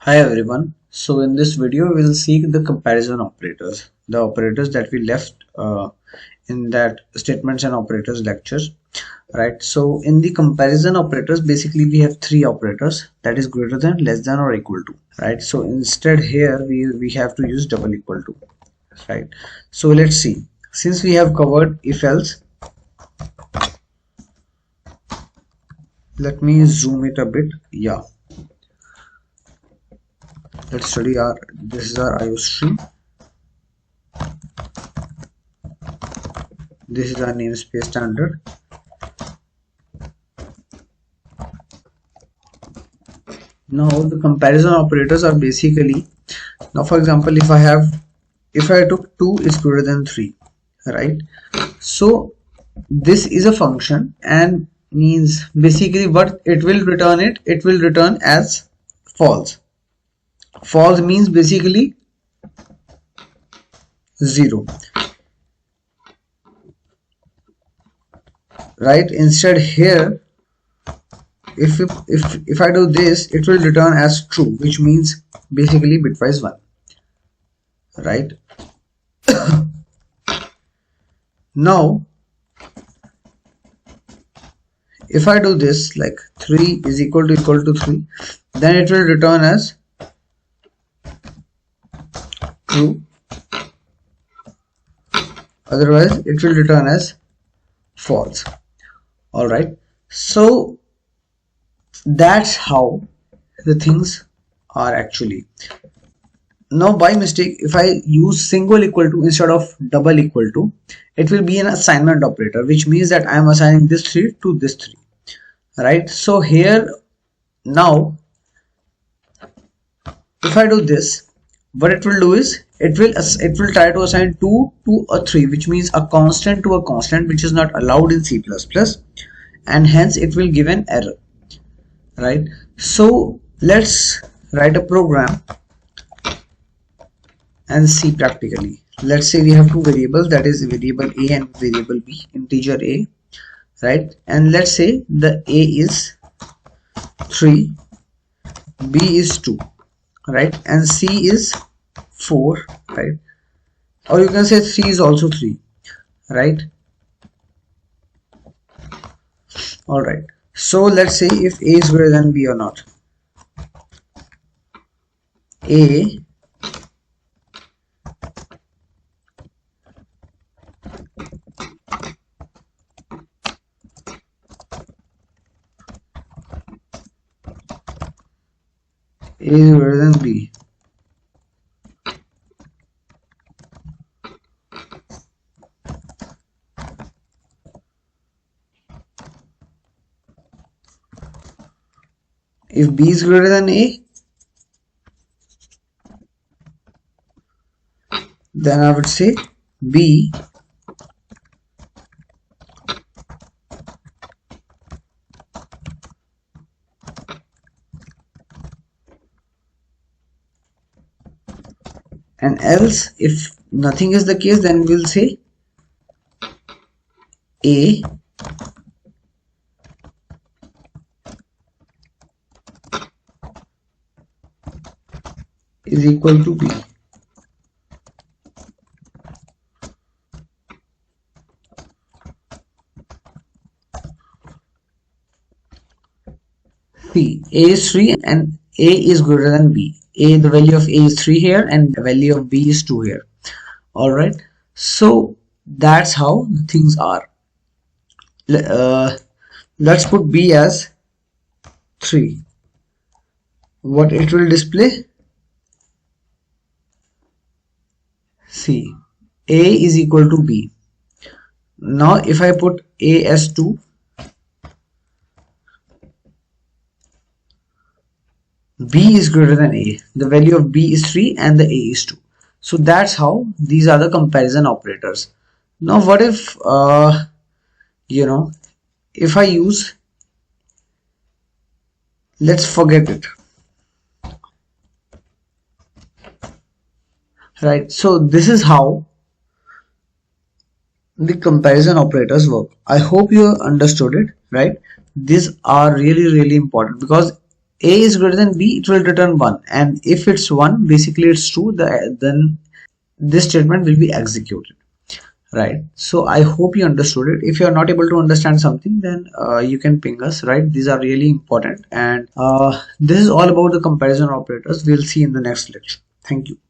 Hi everyone. So in this video we'll see the comparison operators, the operators that we left in that statements and operators lectures, right? So in the comparison operators, basically we have three operators, that is greater than, less than, or equal to, right? So instead here we have to use double equal to, right? So let's see. Since we have covered if else, let me zoom it a bit. Yeah, let's study our, this is our IO stream. This is our namespace standard. Now the comparison operators are basically, now for example, if I took 2 is greater than 3, right? So this is a function and means basically what it will return, it will return as false. False means basically 0, right? Instead here, if I do this, it will return as true, which means basically bitwise 1, right? Now if I do this, like 3 is equal to 3, then it will return as true, otherwise it will return as false. Alright, so that's how the things are actually. Now by mistake, if I use single equal to instead of double equal to, it will be an assignment operator, which means that I am assigning this 3 to this 3, right? So here now if I do this, what it will do is it will try to assign 2 to a 3, which means a constant to a constant, which is not allowed in C++, and hence it will give an error, right? So let's write a program and see practically. Let's say we have two variables, that is variable a and variable b, integer a, right? And let's say the a is 3, b is 2, right, and c is 4, right? Or you can say 3 is also 3, right? All right, so let's say if a is greater than b or not. A is greater than b. If b is greater than a, then I would say b and else if nothing is the case, then we'll say a is equal to b. See, a is 3 and a is greater than b. A, the value of a is 3 here and the value of b is 2 here. Alright, so that's how things are. Let's put b as 3. What it will display? See, a is equal to b. Now if I put a as 2, b is greater than a. The value of b is 3 and the a is 2. So that's how these are the comparison operators. Now what if if I use, let's forget it, right? So this is how the comparison operators work. I hope you understood it, right? These are really important, because A is greater than B, it will return 1, and if it's 1, basically it's true, then this statement will be executed, right? So I hope you understood it. If you are not able to understand something, then you can ping us, right? These are really important, and this is all about the comparison operators. We'll see in the next lecture. Thank you.